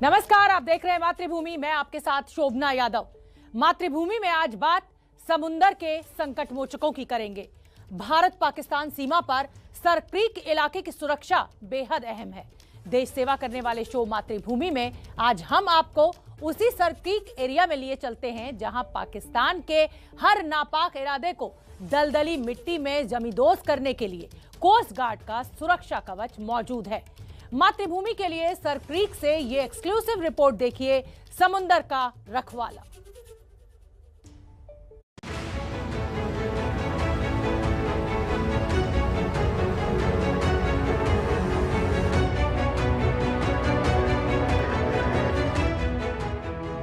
नमस्कार, आप देख रहे हैं मातृभूमि। मैं आपके साथ शोभना यादव। मातृभूमि में आज बात समुंदर के संकट मोचकों की करेंगे। भारत पाकिस्तान सीमा पर सर क्रीक इलाके की सुरक्षा बेहद अहम है। देश सेवा करने वाले शो मातृभूमि में आज हम आपको उसी सर क्रीक एरिया में लिए चलते हैं जहां पाकिस्तान के हर नापाक इरादे को दलदली मिट्टी में जमींदोज करने के लिए कोस्ट गार्ड का सुरक्षा कवच मौजूद है। मातृभूमि के लिए सर क्रीक से ये एक्सक्लूसिव रिपोर्ट देखिए, समुंदर का रखवाला।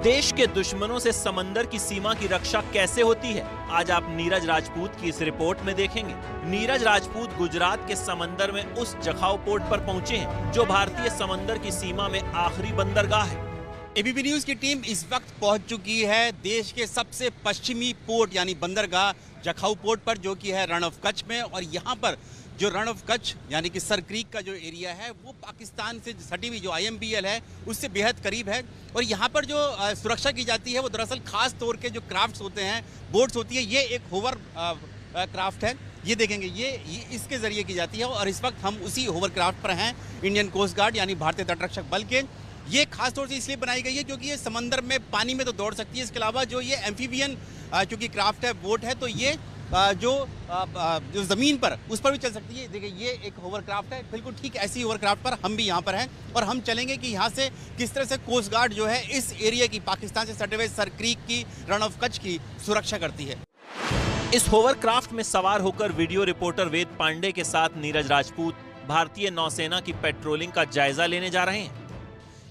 देश के दुश्मनों से समंदर की सीमा की रक्षा कैसे होती है, आज आप नीरज राजपूत की इस रिपोर्ट में देखेंगे। नीरज राजपूत गुजरात के समंदर में उस जखाऊ पोर्ट पर पहुंचे हैं जो भारतीय समंदर की सीमा में आखिरी बंदरगाह है। एबीपी न्यूज की टीम इस वक्त पहुंच चुकी है देश के सबसे पश्चिमी पोर्ट यानी बंदरगाह जखाऊ पोर्ट पर, जो कि है रण ऑफ कच्छ में। और यहाँ पर जो रण ऑफ कच्छ यानी कि सर क्रीक का जो एरिया है वो पाकिस्तान से सटी हुई जो IMBL है उससे बेहद करीब है। और यहाँ पर जो सुरक्षा की जाती है वो दरअसल खास तौर के जो क्राफ्ट्स होते हैं, बोट्स होती है, ये एक होवर क्राफ्ट है। ये देखेंगे, ये इसके जरिए की जाती है। और इस वक्त हम उसी होवर क्राफ्ट पर हैं, इंडियन कोस्ट गार्ड यानी भारतीय तटरक्षक बल के। ये खास तौर से इसलिए बनाई गई है क्योंकि ये समंदर में पानी में तो दौड़ सकती है। इसके अलावा जो ये एम्फीबियन चूंकि क्राफ्ट है, बोट है, तो ये जो ज़मीन पर उस पर भी चल सकती है। देखिए, ये एक होवर क्राफ्ट है, बिल्कुल ठीक ऐसी होवर क्राफ्ट पर हम भी यहाँ पर हैं। और हम चलेंगे कि यहाँ से किस तरह से कोस्ट गार्ड जो है इस एरिया की, पाकिस्तान से सटे हुए सर क्रीक की, रण ऑफ कच्छ की सुरक्षा करती है। इस होवर क्राफ्ट में सवार होकर वीडियो रिपोर्टर वेद पांडे के साथ नीरज राजपूत भारतीय नौसेना की पेट्रोलिंग का जायजा लेने जा रहे हैं।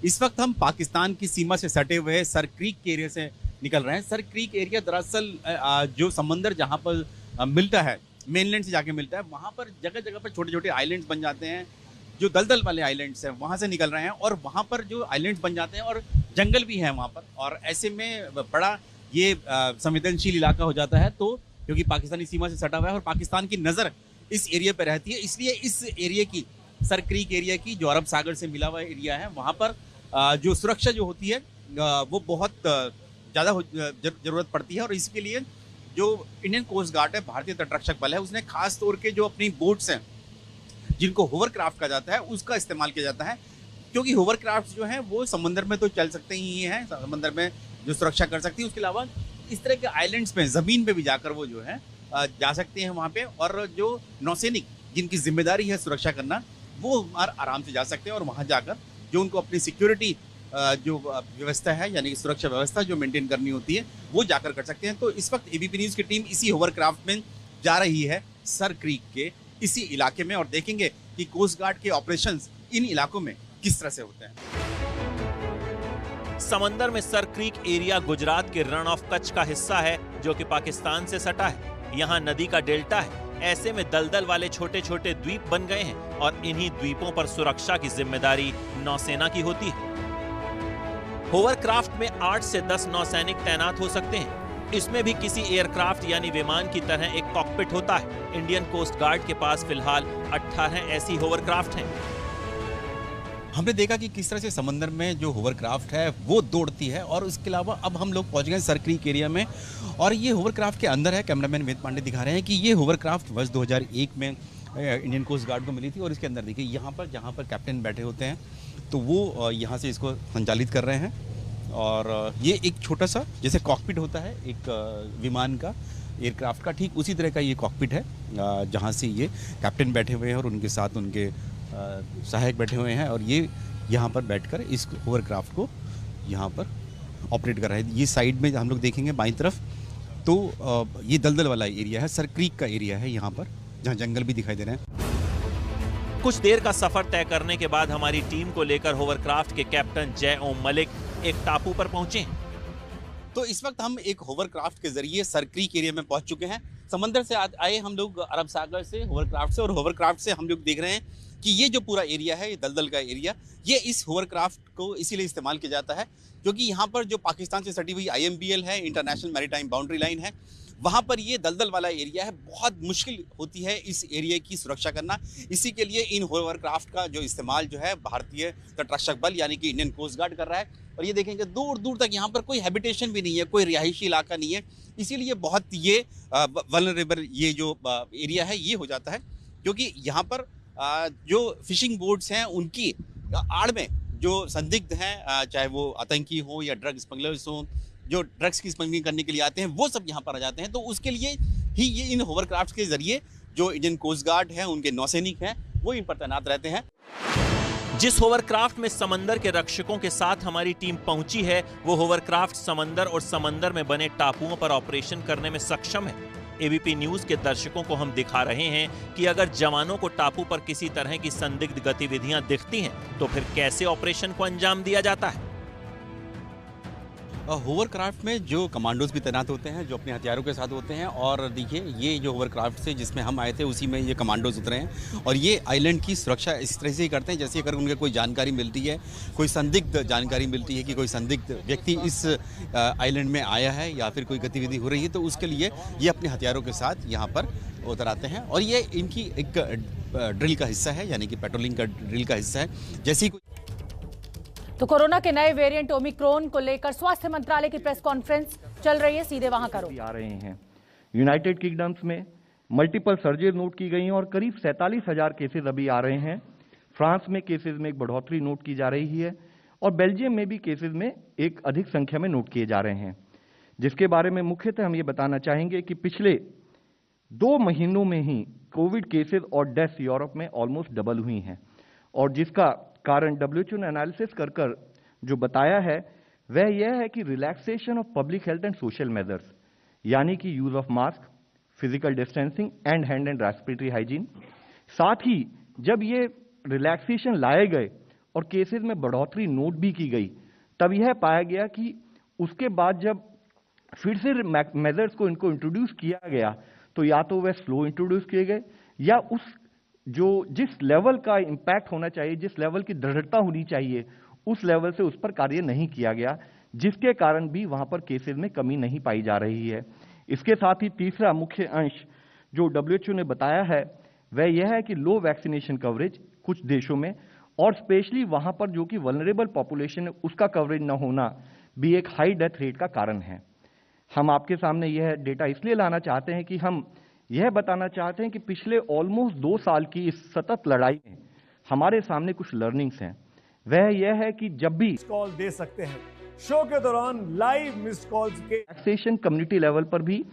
इस वक्त हम पाकिस्तान की सीमा से सटे हुए सर क्रीक के एरिया से निकल रहे हैं। सर क्रीक एरिया दरअसल जो समंदर जहाँ पर मिलता है, मेनलैंड से जाके मिलता है, वहाँ पर जगह जगह पर छोटे छोटे आइलैंड्स बन जाते हैं, जो दलदल वाले आइलैंड्स हैं वहाँ से निकल रहे हैं। और वहाँ पर जो आइलैंड्स बन जाते हैं और जंगल भी है वहाँ पर, और ऐसे में बड़ा ये संवेदनशील इलाका हो जाता है। तो क्योंकि पाकिस्तानी सीमा से सटा हुआ है और पाकिस्तान की नज़र इस एरिया पर रहती है, इसलिए इस एरिया की, सर क्रीक एरिया की, जो अरब सागर से मिला हुआ एरिया है, वहाँ पर जो सुरक्षा जो होती है वो बहुत ज़्यादा ज़रूरत पड़ती है। और इसके लिए जो इंडियन कोस्ट गार्ड है, भारतीय तटरक्षक बल है, उसने खास तौर के जो अपनी बोट्स हैं जिनको होवर क्राफ्ट कहा जाता है उसका इस्तेमाल किया जाता है। क्योंकि होवर क्राफ्ट जो हैं वो समंदर में तो चल सकते ही हैं, समंदर में जो सुरक्षा कर सकती है, उसके अलावा इस तरह के आइलैंड्स में, ज़मीन पे भी जाकर वो जो है जा सकते हैं वहाँ पे। और जो नौसैनिक जिनकी जिम्मेदारी है सुरक्षा करना, वो आराम से जा सकते हैं और वहाँ जाकर जो उनको अपनी सिक्योरिटी जो व्यवस्था है यानी सुरक्षा व्यवस्था जो मेंटेन करनी होती है वो जाकर कर सकते हैं। तो इस वक्त एबीपी न्यूज़ की टीम इसी होवर क्राफ्ट में जा रही है सर क्रीक के इसी इलाके में, और देखेंगे कि कोस्ट गार्ड के ऑपरेशंस इन इलाकों में किस तरह से होते हैं। समंदर में सर क्रीक एरिया गुजरात के रण ऑफ कच्छ का हिस्सा है जो कि पाकिस्तान से सटा है। यहाँ नदी का डेल्टा है, ऐसे में दलदल वाले छोटे छोटे द्वीप बन गए हैं और इन्हीं द्वीपों पर सुरक्षा की जिम्मेदारी नौसेना की होती है। होवर क्राफ्ट में 8 से 10 नौसैनिक तैनात हो सकते हैं। इसमें भी किसी एयरक्राफ्ट यानी विमान की तरह एक कॉकपिट होता है। इंडियन कोस्ट गार्ड के पास फिलहाल 18 ऐसी होवर क्राफ्ट हैं। हमने देखा कि किस तरह से समंदर में जो होवर क्राफ्ट है वो दौड़ती है। और उसके अलावा अब हम लोग पहुंच गए सर क्रीक एरिया में, और ये होवर क्राफ्ट के अंदर है। कैमरामैन वेद पांडे दिखा रहे हैं कि ये होवर क्राफ्ट वर्ष 2001 में इंडियन कोस्ट गार्ड को मिली थी। और इसके अंदर देखिए, यहाँ पर जहाँ पर कैप्टन बैठे होते हैं तो वो यहाँ से इसको संचालित कर रहे हैं। और ये एक छोटा सा जैसे कॉकपिट होता है एक विमान का, एयरक्राफ्ट का, ठीक उसी तरह का ये कॉकपिट है जहाँ से ये कैप्टन बैठे हुए हैं और उनके साथ उनके सहायक बैठे हुए हैं। और ये यहाँ पर बैठकर इस होवर क्राफ्ट को यहाँ पर ऑपरेट कर रहे हैं। ये साइड में हम लोग देखेंगे बाईं तरफ, तो ये दलदल वाला एरिया है, सर क्रीक का एरिया है यहाँ पर, जहाँ जंगल भी दिखाई दे रहे हैं। कुछ देर का सफर तय करने के बाद हमारी टीम को लेकर होवरक्राफ्ट के कैप्टन जय ओम मलिक एक टापू पर पहुंचे हैं। तो इस वक्त हम एक होवरक्राफ्ट के जरिए सर क्रीक एरिया में पहुंच चुके हैं। समंदर से आए हम लोग अरब सागर से होवरक्राफ्ट से, और होवरक्राफ्ट से हम लोग देख रहे हैं कि ये जो पूरा एरिया है, ये दलदल का एरिया, ये इस होवरक्राफ्ट को इसीलिए इस्तेमाल किया जाता है क्योंकि यहाँ पर जो पाकिस्तान से सटी हुई IMBL है, इंटरनेशनल मैरीटाइम बाउंड्री लाइन है, वहाँ पर ये दलदल वाला एरिया है, बहुत मुश्किल होती है इस एरिया की सुरक्षा करना। इसी के लिए इन होवरक्राफ्ट का जो इस्तेमाल जो है भारतीय तटरक्षक बल यानी कि इंडियन कोस्ट गार्ड कर रहा है। और ये देखेंगे दूर दूर तक यहाँ पर कोई हैबिटेशन भी नहीं है, कोई रिहायशी इलाका नहीं है, इसीलिए बहुत ये वल्नरेबल ये जो एरिया है ये हो जाता है, क्योंकि यहाँ पर जो फिशिंग बोट्स हैं उनकी आड़ में जो संदिग्ध हैं, चाहे वो आतंकी हो या ड्रग स्मगलर्स हो, जो ड्रग्स की स्मगलिंग करने के लिए आते हैं, वो सब यहाँ पर आ जाते हैं। तो उसके लिए ही ये इन होवरक्राफ्ट के जरिए जो इंडियन कोस्ट गार्ड है, उनके नौसैनिक हैं, वो इन पर तैनात रहते हैं। जिस होवरक्राफ्ट में समंदर के रक्षकों के साथ हमारी टीम पहुंची है, वो होवरक्राफ्ट समंदर और समंदर में बने टापुओं पर ऑपरेशन करने में सक्षम है। एबीपी न्यूज के दर्शकों को हम दिखा रहे हैं कि अगर जवानों को टापू पर किसी तरह की संदिग्ध गतिविधियां दिखती हैं, तो फिर कैसे ऑपरेशन को अंजाम दिया जाता है। होवरक्राफ्ट में जो कमांडोज भी तैनात होते हैं, जो अपने हथियारों के साथ होते हैं। और देखिए ये जो होवरक्राफ्ट से जिसमें हम आए थे उसी में ये कमांडोज उतरे हैं, और ये आइलैंड की सुरक्षा इस तरह से ही करते हैं जैसे अगर उनके कोई जानकारी मिलती है, कोई संदिग्ध जानकारी मिलती है कि कोई संदिग्ध व्यक्ति इस आइलैंड में आया है या फिर कोई गतिविधि हो रही है, तो उसके लिए ये अपने हथियारों के साथ यहाँ पर उतर आते हैं। और ये इनकी एक ड्रिल का हिस्सा है, यानी कि पेट्रोलिंग का ड्रिल का हिस्सा है। जैसे ही तो कोरोना के नए वेरिएंट ओमिक्रॉन को लेकर स्वास्थ्य मंत्रालय की प्रेस कॉन्फ्रेंस चल रही है, सीधे वहां करो। आ रहे हैं यूनाइटेड किंगडम्स में मल्टीपल सर्जरी नोट की गई हैं और करीब 47,000 केसेस अभी आ रहे हैं। फ्रांस में केसेस में एक बढ़ोतरी नोट की जा रही है और बेल्जियम में भी केसेस में एक अधिक संख्या में नोट किए जा रहे हैं, जिसके बारे में मुख्यतः हम ये बताना चाहेंगे कि पिछले 2 महीनों में ही कोविड केसेस और डेथ्स यूरोप में ऑलमोस्ट डबल हुई हैं, और जिसका कारण WHO ने एनालिसिस कर जो बताया है वह यह है कि relaxation of public health and social measures, यानी कि use of mask, physical distancing and hand and respiratory hygiene. साथ ही जब ये रिलैक्सेशन लाए गए और केसेस में बढ़ोतरी नोट भी की गई, तब यह पाया गया कि उसके बाद जब फिर से मेजर्स को इनको इंट्रोड्यूस किया गया, तो या तो वह स्लो इंट्रोड्यूस किए गए या उस जिस लेवल का इंपैक्ट होना चाहिए, जिस लेवल की दृढ़ता होनी चाहिए, उस लेवल से उस पर कार्य नहीं किया गया, जिसके कारण भी वहां पर केसेस में कमी नहीं पाई जा रही है। इसके साथ ही तीसरा मुख्य अंश जो WHO ने बताया है वह यह है कि लो वैक्सीनेशन कवरेज कुछ देशों में, और स्पेशली वहां पर जो कि वल्नरेबल पॉपुलेशन है उसका कवरेज न होना भी एक हाई डेथ रेट का कारण है। हम आपके सामने यह डेटा इसलिए लाना चाहते हैं कि हम यह बताना चाहते हैं कि पिछले ऑलमोस्ट 2 साल की इस सतत लड़ाई में हमारे सामने कुछ लर्निंग्स हैं। वह यह है कि जब भी कॉल दे सकते हैं, शो के दौरान लाइव मिस्ड कॉल्स के रिलैक्सेशन कम्युनिटी लेवल पर भी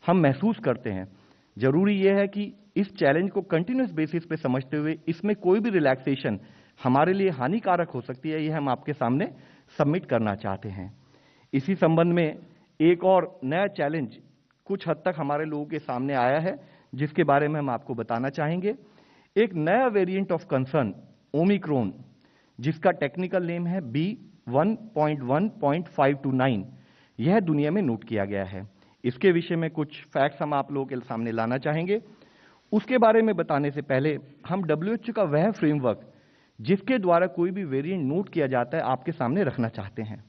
हम महसूस करते हैं। जरूरी यह है कि इस चैलेंज को कंटिन्यूस बेसिस पे समझते हुए इसमें कोई भी रिलैक्सेशन हमारे लिए हानिकारक हो सकती है, यह हम आपके सामने सबमिट करना चाहते हैं। इसी संबंध में एक और नया चैलेंज कुछ हद तक हमारे लोगों के सामने आया है, जिसके बारे में हम आपको बताना चाहेंगे। एक नया वेरिएंट ऑफ कंसर्न ओमिक्रॉन, जिसका टेक्निकल नेम है B1.1.529, यह दुनिया में नोट किया गया है। इसके विषय में कुछ फैक्ट्स हम आप लोगों के सामने लाना चाहेंगे। उसके बारे में बताने से पहले हम WHO का वह फ्रेमवर्क जिसके द्वारा कोई भी वेरिएंट नोट किया जाता है आपके सामने रखना चाहते हैं।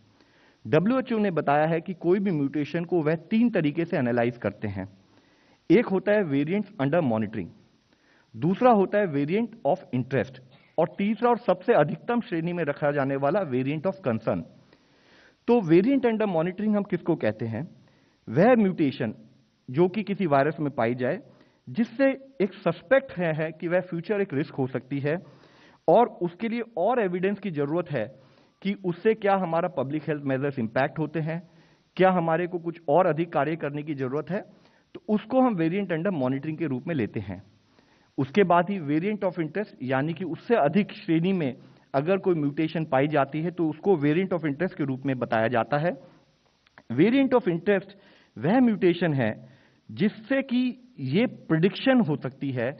WHO ने बताया है कि कोई भी म्यूटेशन को वह 3 तरीके से एनालाइज करते हैं। एक होता है वेरिएंट्स अंडर मॉनिटरिंग, दूसरा होता है वेरिएंट ऑफ इंटरेस्ट, और तीसरा और सबसे अधिकतम श्रेणी में रखा जाने वाला वेरिएंट ऑफ कंसर्न। तो वेरिएंट अंडर मॉनिटरिंग हम किसको कहते हैं? वह म्यूटेशन जो कि किसी वायरस में पाई जाए जिससे एक सस्पेक्ट है कि वह फ्यूचर एक रिस्क हो सकती है, और उसके लिए और एविडेंस की जरूरत है कि उससे क्या हमारा पब्लिक हेल्थ मेजर्स इंपैक्ट होते हैं, क्या हमारे को कुछ और अधिक कार्य करने की जरूरत है, तो उसको हम वेरिएंट अंडर मॉनिटरिंग के रूप में लेते हैं। उसके बाद ही वेरिएंट ऑफ इंटरेस्ट, यानी कि उससे अधिक श्रेणी में अगर कोई म्यूटेशन पाई जाती है तो उसको वेरिएंट ऑफ इंटरेस्ट के रूप में बताया जाता है। वेरिएंट ऑफ इंटरेस्ट वह म्यूटेशन है जिससे कि ये प्रिडिक्शन हो सकती है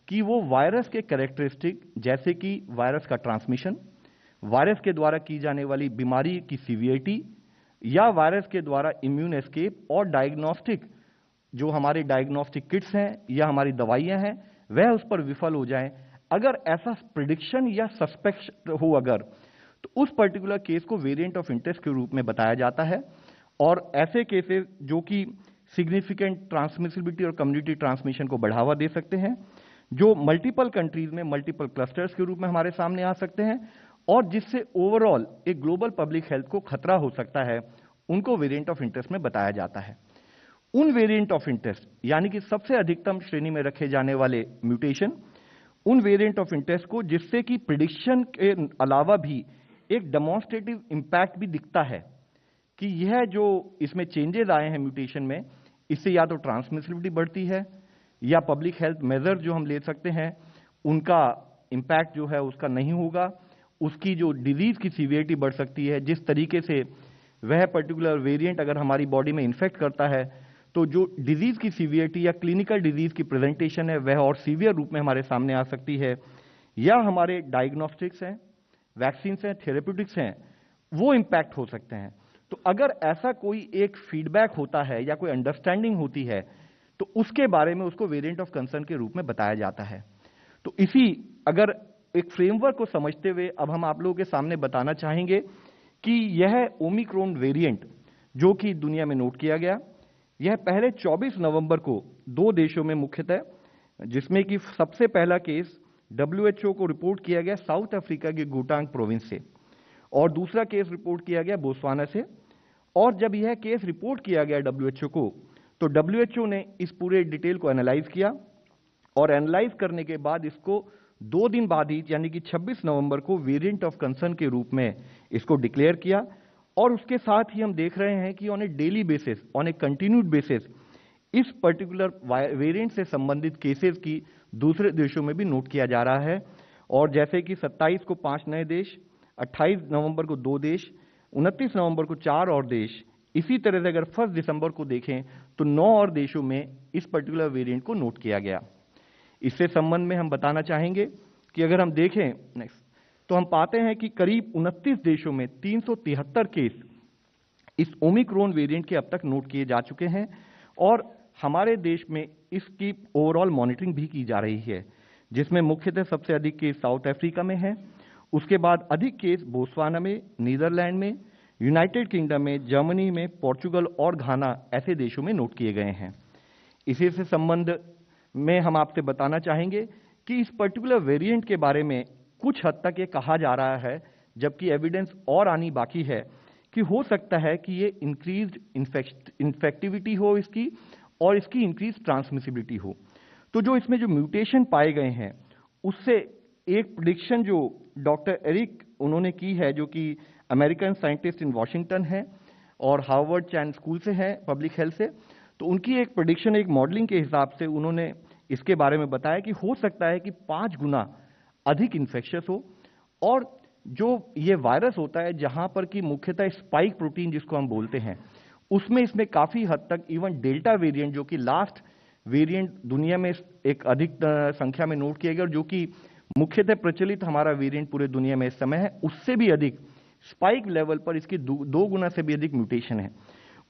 कि वो वायरस के कैरेक्टरिस्टिक, जैसे कि वायरस का ट्रांसमिशन, वायरस के द्वारा की जाने वाली बीमारी की सीवियरिटी, या वायरस के द्वारा इम्यून एस्केप और डायग्नोस्टिक, जो हमारे डायग्नोस्टिक किट्स हैं या हमारी दवाइयां हैं, वह उस पर विफल हो जाएं। अगर ऐसा प्रिडिक्शन या सस्पेक्ट हो अगर, तो उस पर्टिकुलर केस को वेरिएंट ऑफ इंटरेस्ट के रूप में बताया जाता है। और ऐसे केसेस जो कि सिग्निफिकेंट ट्रांसमिसिबिलिटी और कम्युनिटी ट्रांसमिशन को बढ़ावा दे सकते हैं, जो मल्टीपल कंट्रीज में मल्टीपल क्लस्टर्स के रूप में हमारे सामने आ सकते हैं और जिससे ओवरऑल एक ग्लोबल पब्लिक हेल्थ को खतरा हो सकता है, उनको वेरिएंट ऑफ इंटरेस्ट में बताया जाता है। उन वेरिएंट ऑफ इंटरेस्ट यानी कि सबसे अधिकतम श्रेणी में रखे जाने वाले म्यूटेशन, उन वेरिएंट ऑफ इंटरेस्ट को जिससे कि प्रिडिक्शन के अलावा भी एक डेमोन्स्ट्रेटिव इंपैक्ट भी दिखता है कि यह जो इसमें चेंजेस आए हैं म्यूटेशन में, इससे या तो ट्रांसमिसिबिलिटी बढ़ती है या पब्लिक हेल्थ मेजर जो हम ले सकते हैं उनका इंपैक्ट जो है उसका नहीं होगा, उसकी जो डिजीज की सीवियरिटी बढ़ सकती है। जिस तरीके से वह पर्टिकुलर वेरिएंट अगर हमारी बॉडी में इन्फेक्ट करता है तो जो डिजीज की सीवियरिटी या क्लिनिकल डिजीज की प्रेजेंटेशन है वह और सीवियर रूप में हमारे सामने आ सकती है, या हमारे डायग्नोस्टिक्स हैं, वैक्सीन हैं, थेरेप्यूटिक्स हैं, वो इंपैक्ट हो सकते हैं। तो अगर ऐसा कोई एक फीडबैक होता है या कोई अंडरस्टैंडिंग होती है तो उसके बारे में उसको वेरिएंट ऑफ कंसर्न के रूप में बताया जाता है। तो इसी अगर एक फ्रेमवर्क को समझते हुए अब हम आप लोगों के सामने बताना चाहेंगे कि यह ओमिक्रॉन वेरिएंट जो कि दुनिया में नोट किया गया, यह पहले 24 नवंबर को 2 देशों में मुख्यतः, जिसमें कि सबसे पहला केस WHO को रिपोर्ट किया गया साउथ अफ्रीका के गुटांग प्रोविंस से और दूसरा केस रिपोर्ट किया गया बोत्सवाना से। और जब यह केस रिपोर्ट किया गया WHO को, तो WHO ने इस पूरे डिटेल को एनालाइज किया और एनालाइज करने के बाद इसको 2 दिन बाद ही यानी कि 26 नवंबर को वेरिएंट ऑफ कंसर्न के रूप में इसको डिक्लेयर किया। और उसके साथ ही हम देख रहे हैं कि on A daily basis, on A continued basis, इस पर्टिकुलर वेरिएंट से संबंधित केसेस की दूसरे देशों में भी नोट किया जा रहा है। और जैसे कि 27 को 5 नए देश, 28 नवंबर को 2 देश, 29 नवंबर को 4 और देश, इसी तरह से अगर 1 दिसंबर को देखें तो 9 और देशों में इस पर्टिकुलर वेरिएंट को नोट किया गया। इससे संबंध में हम बताना चाहेंगे कि अगर हम देखें नेक्स्ट, तो हम पाते हैं कि करीब 29 देशों में 373 केस इस ओमिक्रॉन वेरिएंट के अब तक नोट किए जा चुके हैं और हमारे देश में इसकी ओवरऑल मॉनिटरिंग भी की जा रही है, जिसमें मुख्यतः सबसे अधिक केस साउथ अफ्रीका में है, उसके बाद अधिक केस बोत्सवाना में, नीदरलैंड में, यूनाइटेड किंगडम में, जर्मनी में, पोर्चुगल और घाना ऐसे देशों में नोट किए गए हैं। इसी से संबंध में हम आपसे बताना चाहेंगे कि इस पर्टिकुलर वेरिएंट के बारे में कुछ हद तक ये कहा जा रहा है, जबकि एविडेंस और आनी बाकी है, कि हो सकता है कि ये इंक्रीज्ड इन्फेक्टिविटी हो इसकी और इसकी इंक्रीज ट्रांसमिसिबिलिटी हो। तो जो इसमें जो म्यूटेशन पाए गए हैं उससे एक प्रेडिक्शन जो डॉक्टर एरिक उन्होंने की है, जो कि अमेरिकन साइंटिस्ट इन वॉशिंगटन है और हार्वर्ड चैन स्कूल से है पब्लिक हेल्थ से, तो उनकी एक प्रेडिक्शन, एक मॉडलिंग के हिसाब से उन्होंने इसके बारे में बताया कि हो सकता है कि 5 गुना अधिक इन्फेक्शियस हो। और जो ये वायरस होता है जहां पर कि मुख्यतः स्पाइक प्रोटीन जिसको हम बोलते हैं, उसमें इसमें काफी हद तक इवन डेल्टा वेरिएंट जो कि लास्ट वेरिएंट दुनिया में एक अधिक संख्या में नोट किया गया और जो कि मुख्यतः प्रचलित हमारा वेरिएंट पूरे दुनिया में इस समय है, उससे भी अधिक स्पाइक लेवल पर इसकी 2 गुना से भी अधिक म्यूटेशन है।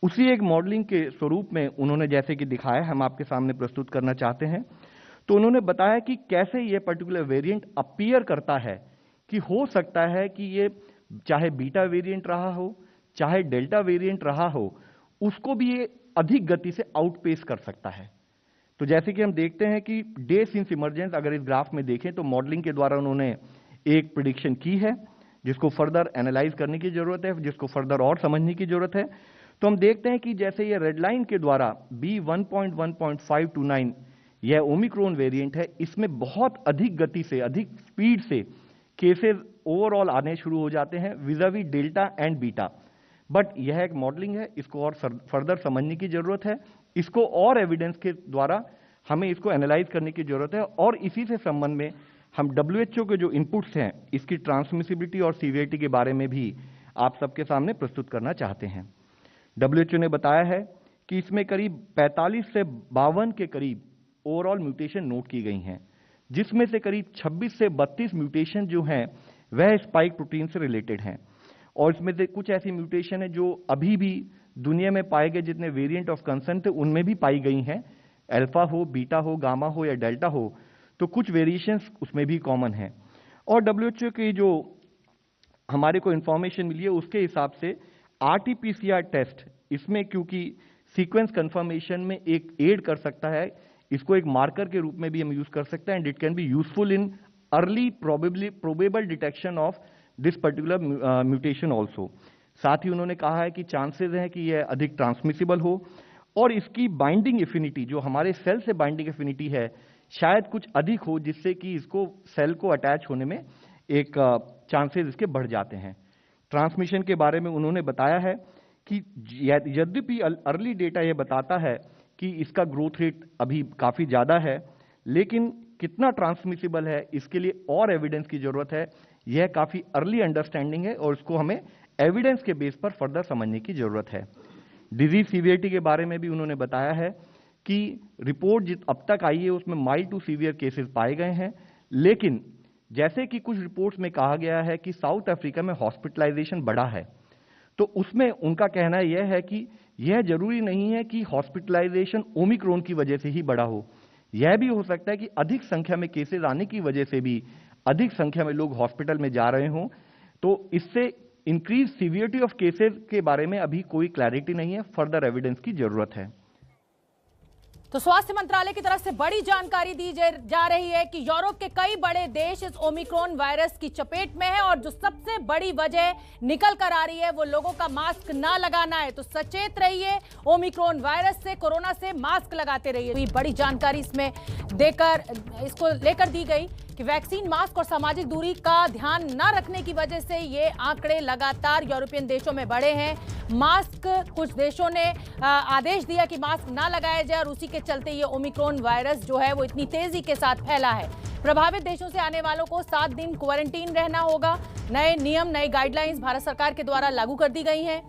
उसी एक मॉडलिंग के स्वरूप में उन्होंने जैसे कि दिखाया, हम आपके सामने प्रस्तुत करना चाहते हैं। तो उन्होंने बताया कि कैसे ये पर्टिकुलर वेरिएंट अपीयर करता है, कि हो सकता है कि ये चाहे बीटा वेरिएंट रहा हो चाहे डेल्टा वेरिएंट रहा हो, उसको भी ये अधिक गति से आउटपेस कर सकता है। तो जैसे कि हम देखते हैं कि डे सिंस इमरजेंस, अगर इस ग्राफ में देखें तो मॉडलिंग के द्वारा उन्होंने एक प्रेडिक्शन की है जिसको फर्दर एनालाइज करने की जरूरत है, जिसको फर्दर और समझने की जरूरत है। तो हम देखते हैं कि जैसे ये रेड लाइन के द्वारा B1.1.529 यह ओमिक्रॉन वेरिएंट है, इसमें बहुत अधिक गति से, अधिक स्पीड से केसेस ओवरऑल आने शुरू हो जाते हैं विजावी डेल्टा एंड बीटा। बट यह एक मॉडलिंग है, इसको और फर्दर समझने की जरूरत है, इसको और एविडेंस के द्वारा हमें इसको एनालाइज करने की जरूरत है। और इसी से संबंध में हम WHO के जो इनपुट्स हैं इसकी ट्रांसमिसिबिलिटी और सीवियरिटी के बारे में भी आप सबके सामने प्रस्तुत करना चाहते हैं। WHO ने बताया है कि इसमें करीब 45 से 52 के करीब ओवरऑल म्यूटेशन नोट की गई हैं, जिसमें से करीब 26 से 32 म्यूटेशन जो हैं वह स्पाइक प्रोटीन से रिलेटेड हैं। और इसमें से कुछ ऐसी म्यूटेशन है जो अभी भी दुनिया में पाए गए जितने वेरिएंट ऑफ कंसर्न थे उनमें भी पाई गई हैं, अल्फा हो, बीटा हो, गामा हो या डेल्टा हो, तो कुछ वेरिएशंस उसमें भी कॉमन हैं। और WHO की जो हमारे को इंफॉर्मेशन मिली है उसके हिसाब से RT-PCR टेस्ट, इसमें क्योंकि सीक्वेंस कंफर्मेशन में एक एड कर सकता है। इसको एक मार्कर के रूप में भी हम यूज कर सकते हैं and it can be useful in early probable detection of this particular mutation also. साथ ही उन्होंने कहा है कि चांसेस हैं कि यह अधिक ट्रांसमिसिबल हो और इसकी बाइंडिंग एफिनिटी, जो हमारे सेल से बाइंडिंग एफिनिटी है, शायद कुछ अधिक हो, जिससे कि इसको सेल को अटैच होने में एक चांसेस इसके बढ़ जाते हैं। ट्रांसमिशन के बारे में उन्होंने बताया है कि यद्यपि अर्ली डेटा यह बताता है कि इसका ग्रोथ रेट अभी काफी ज्यादा है, लेकिन कितना ट्रांसमिसिबल है इसके लिए और एविडेंस की जरूरत है। यह काफी अर्ली अंडरस्टैंडिंग है और इसको हमें एविडेंस के बेस पर फर्दर समझने की जरूरत है। डिजीज सीवियरिटी के बारे में भी उन्होंने बताया है कि रिपोर्ट अब तक आई है उसमें माइल्ड टू सीवियर केसेस पाए गए हैं, लेकिन जैसे कि कुछ रिपोर्ट्स में कहा गया है कि साउथ अफ्रीका में हॉस्पिटलाइजेशन बढ़ा है, तो उसमें उनका कहना यह है कि यह जरूरी नहीं है कि हॉस्पिटलाइजेशन ओमिक्रॉन की वजह से ही बढ़ा हो। यह भी हो सकता है कि अधिक संख्या में केसेस आने की वजह से भी अधिक संख्या में लोग हॉस्पिटल में जा रहे हों, तो इससे इंक्रीज सीवियरिटी ऑफ केसेस के बारे में अभी कोई क्लैरिटी नहीं है, फर्दर एविडेंस की जरूरत है। तो स्वास्थ्य मंत्रालय की तरफ से बड़ी जानकारी दी जा रही है कि यूरोप के कई बड़े देश इस ओमिक्रॉन वायरस की चपेट में है और जो सबसे बड़ी वजह निकल कर आ रही है वो लोगों का मास्क ना लगाना है। तो सचेत रहिए, ओमिक्रॉन वायरस से, कोरोना से मास्क लगाते रहिए। तो ये बड़ी जानकारी इसमें इसको लेकर दी गई कि वैक्सीन, मास्क और सामाजिक दूरी का ध्यान न रखने की वजह से ये आंकड़े लगातार यूरोपियन देशों में बढ़े हैं। मास्क, कुछ देशों ने आदेश दिया कि मास्क ना लगाया जाए और उसी के चलते ये ओमिक्रॉन वायरस जो है वो इतनी तेजी के साथ फैला है। प्रभावित देशों से आने वालों को 7 दिन क्वारंटीन रहना होगा। नए नियम, नई गाइडलाइंस भारत सरकार के द्वारा लागू कर दी गई हैं।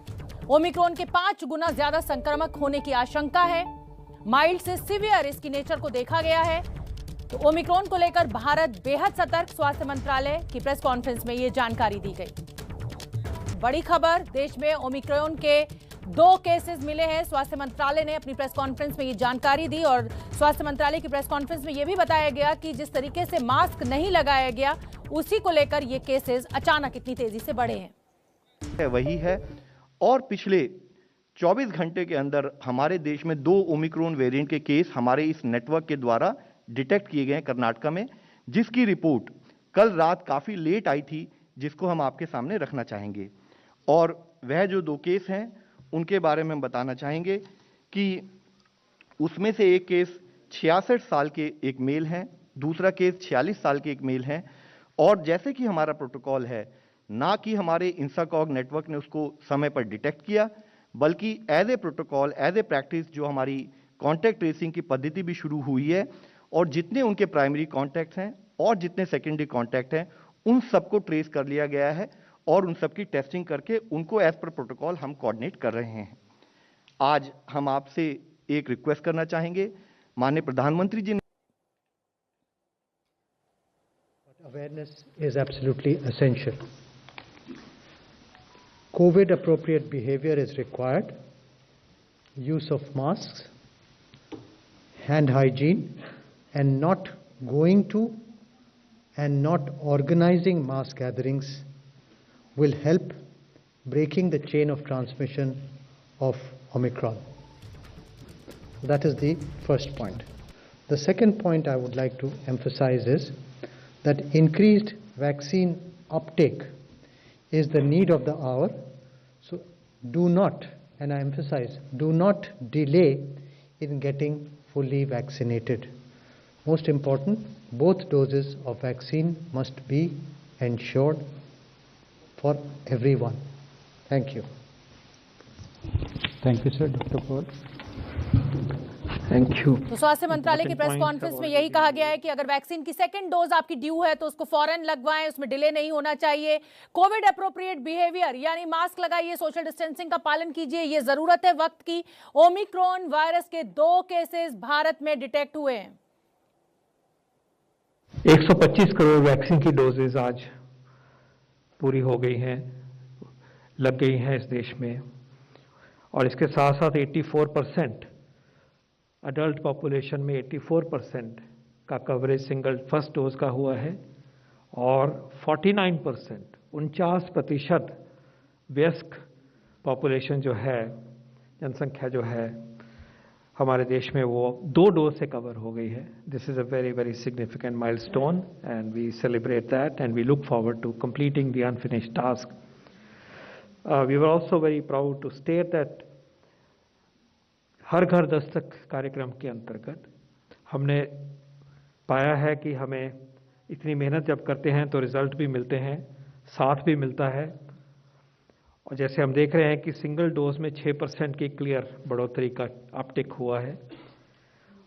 ओमिक्रॉन के 5 गुना ज्यादा संक्रामक होने की आशंका है। माइल्ड से सीवियर इसकी नेचर को देखा गया है। तो ओमिक्रॉन को लेकर भारत बेहद सतर्क। स्वास्थ्य मंत्रालय की प्रेस कॉन्फ्रेंस में ये जानकारी दी गई। बड़ी खबर, देश में ओमिक्रॉन के 2 केसेस मिले हैं। स्वास्थ्य मंत्रालय ने अपनी प्रेस कॉन्फ्रेंस में ये जानकारी दी और स्वास्थ्य मंत्रालय की प्रेस कॉन्फ्रेंस में यह भी बताया गया कि जिस तरीके से मास्क नहीं लगाया गया, उसी को लेकर ये केसेस अचानक इतनी तेजी से बढ़े हैं। वही है और पिछले 24 घंटे के अंदर हमारे देश में 2 ओमिक्रॉन वेरिएंट के केस हमारे इस नेटवर्क के द्वारा डिटेक्ट किए गए कर्नाटका में, जिसकी रिपोर्ट कल रात काफी लेट आई थी, जिसको हम आपके सामने रखना चाहेंगे। और वह जो 2 केस हैं उनके बारे में हम बताना चाहेंगे कि उसमें से एक केस 66 साल के एक मेल हैं, दूसरा केस 46 साल के एक मेल हैं। और जैसे कि हमारा प्रोटोकॉल है, ना कि हमारे इंसाकॉग नेटवर्क ने उसको समय पर डिटेक्ट किया, बल्कि as a protocol, as a practice जो हमारी कॉन्टैक्ट ट्रेसिंग की पद्धति भी शुरू हुई है और जितने उनके प्राइमरी कॉन्टैक्ट्स हैं और जितने सेकेंडरी कॉन्टैक्ट हैं उन सबको ट्रेस कर लिया गया है और उन सबकी टेस्टिंग करके उनको एज पर प्रोटोकॉल हम कोऑर्डिनेट कर रहे हैं। आज हम आपसे एक रिक्वेस्ट करना चाहेंगे, माननीय प्रधानमंत्री जी ने Awareness is absolutely essential. COVID appropriate behavior is required. Use of masks, hand hygiene, and not going to and not organizing mass gatherings will help breaking the chain of transmission of Omicron. That is the first point. The second point I would like to emphasize is that increased vaccine uptake is the need of the hour. So do not, and I emphasize, do not delay in getting fully vaccinated. Most important, both doses of vaccine must be ensured for everyone. Thank you. Thank you, sir. Dr. Paul. Thank you. तो स्वास्थ्य मंत्रालय की press conference में यही कहा गया है कि अगर वैक्सीन की सेकंड डोज आपकी ड्यू है तो उसको फौरन लगवाएं, उसमें डिले नहीं होना चाहिए। कोविड अप्रोप्रिएट बिहेवियर यानी मास्क लगाइए, सोशल डिस्टेंसिंग का पालन कीजिए, ये जरूरत है वक्त की। ओमिक्रॉन वायरस के 2 केसेस भारत में डिटेक्ट हुए हैं। 125 करोड़ वैक्सीन की डोजेज आज पूरी हो गई हैं, लग गई हैं इस देश में, और इसके साथ साथ 84% अडल्ट पॉपुलेशन में 84% का कवरेज सिंगल फर्स्ट डोज का हुआ है और 49% वयस्क पॉपुलेशन जो है, जनसंख्या जो है हमारे देश में वो 2 डोज से कवर हो गई है. This is a very very significant milestone and we celebrate that and we look forward to completing the unfinished task. We were also very proud to state that हर घर दस्तक कार्यक्रम के अंतर्गत हमने पाया है कि हमें इतनी मेहनत जब करते हैं तो रिजल्ट भी मिलते हैं, साथ भी मिलता है. और जैसे हम देख रहे हैं कि सिंगल डोज में 6% की क्लियर बढ़ोतरी का अपटिक हुआ है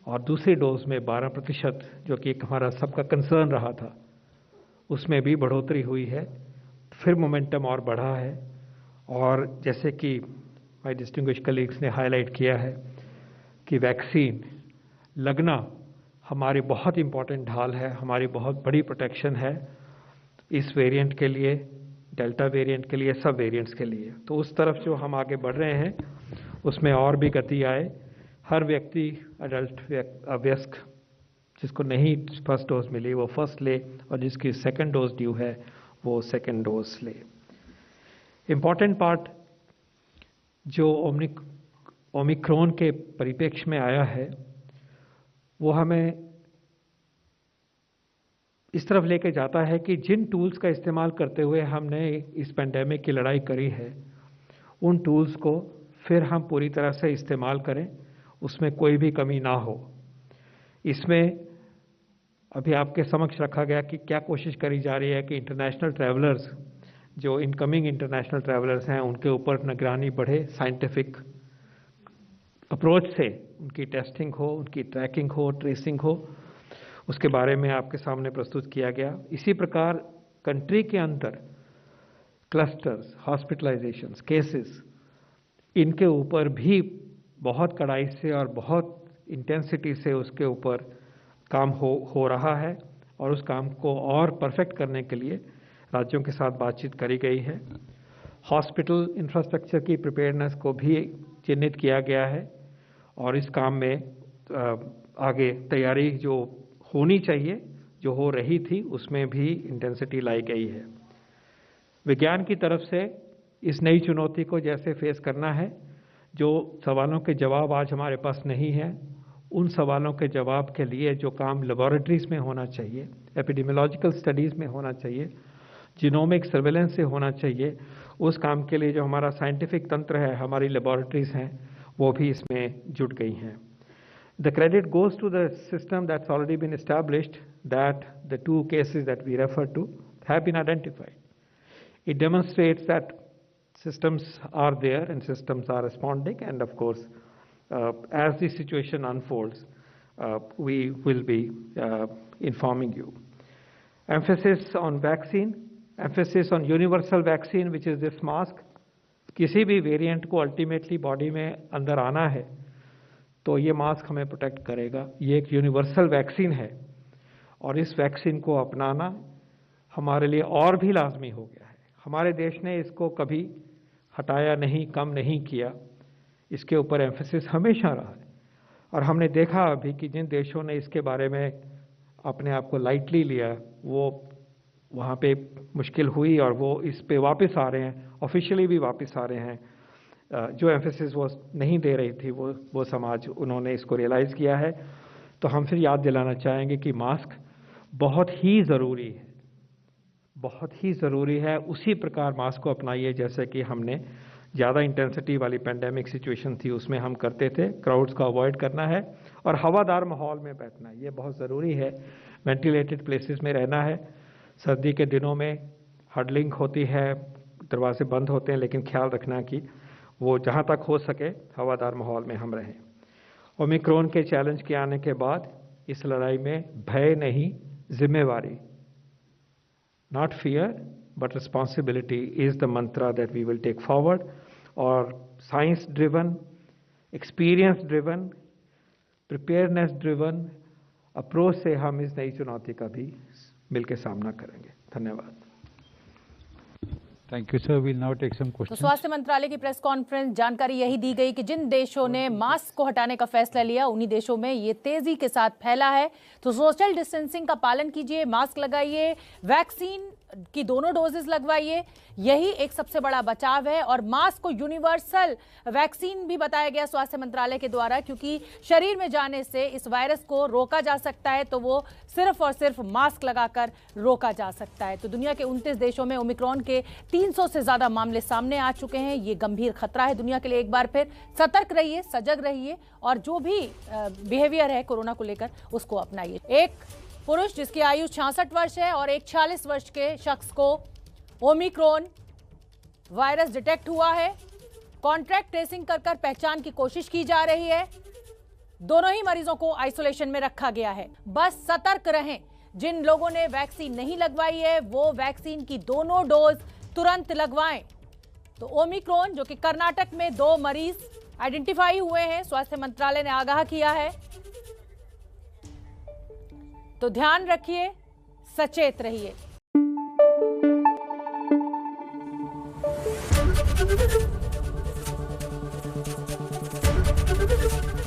और दूसरी डोज में 12%, जो कि एक हमारा सबका कंसर्न रहा था, उसमें भी बढ़ोतरी हुई है. फिर मोमेंटम और बढ़ा है. और जैसे कि माय डिस्टिंग्विश्ड कलीग्स ने हाईलाइट किया है कि वैक्सीन लगना हमारी बहुत इंपॉर्टेंट ढाल है, हमारी बहुत बड़ी प्रोटेक्शन है इस वेरिएंट के लिए, डेल्टा वेरिएंट के लिए, सब वेरिएंट्स के लिए. तो उस तरफ जो हम आगे बढ़ रहे हैं उसमें और भी गति आए. हर व्यक्ति, अडल्ट, वयस्क जिसको नहीं फर्स्ट डोज मिली वो फर्स्ट ले और जिसकी सेकंड डोज ड्यू है वो सेकंड डोज ले. इम्पॉर्टेंट पार्ट जो ओमिक्रॉन के परिप्रेक्ष्य में आया है वो हमें इस तरफ लेके जाता है कि जिन टूल्स का इस्तेमाल करते हुए हमने इस पेंडेमिक की लड़ाई करी है उन टूल्स को फिर हम पूरी तरह से इस्तेमाल करें, उसमें कोई भी कमी ना हो. इसमें अभी आपके समक्ष रखा गया कि क्या कोशिश करी जा रही है कि इंटरनेशनल ट्रैवलर्स, जो इनकमिंग इंटरनेशनल ट्रैवलर्स हैं, उनके ऊपर निगरानी बढ़े, साइंटिफिक अप्रोच से उनकी टेस्टिंग हो, उनकी ट्रैकिंग हो, ट्रेसिंग हो, उसके बारे में आपके सामने प्रस्तुत किया गया. इसी प्रकार कंट्री के अंदर क्लस्टर्स, हॉस्पिटलाइजेशंस, केसेस, इनके ऊपर भी बहुत कड़ाई से और बहुत इंटेंसिटी से उसके ऊपर काम हो रहा है और उस काम को और परफेक्ट करने के लिए राज्यों के साथ बातचीत करी गई है. हॉस्पिटल इंफ्रास्ट्रक्चर की प्रिपेयर्डनेस को भी चिन्हित किया गया है और इस काम में आगे तैयारी जो होनी चाहिए, जो हो रही थी, उसमें भी इंटेंसिटी लाई गई है. विज्ञान की तरफ से इस नई चुनौती को जैसे फेस करना है, जो सवालों के जवाब आज हमारे पास नहीं है, उन सवालों के जवाब के लिए जो काम लेबोरेटरीज में होना चाहिए, एपिडेमियोलॉजिकल स्टडीज़ में होना चाहिए, जीनोमिक सर्वेलेंस से होना चाहिए, उस काम के लिए जो हमारा साइंटिफिक तंत्र है, हमारी लेबोरेटरीज हैं, वो भी इसमें जुट गई हैं. The credit goes to the system that's already been established, that the 2 cases that we refer to have been identified. It demonstrates that systems are there and systems are responding, and of course, as the situation unfolds, we will be informing you. Emphasis on vaccine, emphasis on universal vaccine, which is this mask. किसी भी variant को ultimately body में अंदर आना है तो ये mask हमें प्रोटेक्ट करेगा. ये एक यूनिवर्सल वैक्सीन है और इस वैक्सीन को अपनाना हमारे लिए और भी लाजमी हो गया है. हमारे देश ने इसको कभी हटाया नहीं, कम नहीं किया. इसके ऊपर एम्फेसिस हमेशा रहा है और हमने देखा अभी कि जिन देशों ने इसके बारे में अपने आप को लाइटली लिया, वो वहाँ पे मुश्किल हुई और वो इस पे वापस आ रहे हैं, ऑफिशियली भी वापस आ रहे हैं. जो एम्फेसिस वो नहीं दे रही थी वो समाज, उन्होंने इसको रियलाइज़ किया है. तो हम फिर याद दिलाना चाहेंगे कि मास्क बहुत ही ज़रूरी है, बहुत ही ज़रूरी है. उसी प्रकार मास्क को अपनाइए जैसे कि हमने ज़्यादा इंटेंसिटी वाली पेंडेमिक सिचुएशन थी उसमें हम करते थे. क्राउड्स को अवॉइड करना है और हवादार माहौल में बैठना है, ये बहुत ज़रूरी है. वेंटिलेटेड प्लेसेस में रहना है. सर्दी के दिनों में हडलिंग होती है, दरवाजे बंद होते हैं, लेकिन ख्याल रखना कि वो जहाँ तक हो सके हवादार माहौल में हम रहें. ओमिक्रॉन के चैलेंज के आने के बाद इस लड़ाई में भय नहीं, जिम्मेवारी, not fear but responsibility is the mantra that we will take forward. और science driven, experience driven, preparedness driven approach से हम इस नई चुनौती का भी मिलकर सामना करेंगे. धन्यवाद. Thank you sir. Will now take some question. तो स्वास्थ्य मंत्रालय की प्रेस कॉन्फ्रेंस जानकारी यही दी गई कि जिन देशों ने मास्क को हटाने का फैसला लिया उन्हीं देशों में ये तेजी के साथ फैला है. तो सोशल डिस्टेंसिंग का पालन कीजिए, मास्क लगाइए, वैक्सीन की दोनों डोजेस लगवाइए, यही एक सबसे बड़ा बचाव है। और मास्क को यूनिवर्सल वैक्सीन भी बताया गया स्वास्थ्य मंत्रालय के द्वारा, क्योंकि शरीर में जाने से इस वायरस को रोका जा सकता है, तो वो सिर्फ और सिर्फ मास्क लगाकर रोका जा सकता है। तो दुनिया के 29 देशों में ओमिक्रॉन के 300 से ज्यादा मामले सामने आ चुके हैं। ये गंभीर खतरा है दुनिया के लिए। एक बार फिर सतर्क रहिए, सजग रहिए और जो भी बिहेवियर है कोरोना को लेकर उसको अपनाइए। एक पुरुष जिसकी आयु 66 वर्ष है और एक 46 वर्ष के शख्स को ओमिक्रॉन वायरस डिटेक्ट हुआ है। कॉन्ट्रैक्ट ट्रेसिंग कर पहचान की कोशिश की जा रही है। दोनों ही मरीजों को आइसोलेशन में रखा गया है। बस सतर्क रहें। जिन लोगों ने वैक्सीन नहीं लगवाई है वो वैक्सीन की दोनों डोज तुरंत लगवाएं। तो ओमिक्रॉन, जो कि कर्नाटक में 2 मरीज आइडेंटिफाई हुए हैं, स्वास्थ्य मंत्रालय ने आगाह किया है। तो ध्यान रखिए, सचेत रहिए।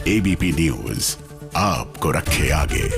एबीपी न्यूज आपको रखे आगे।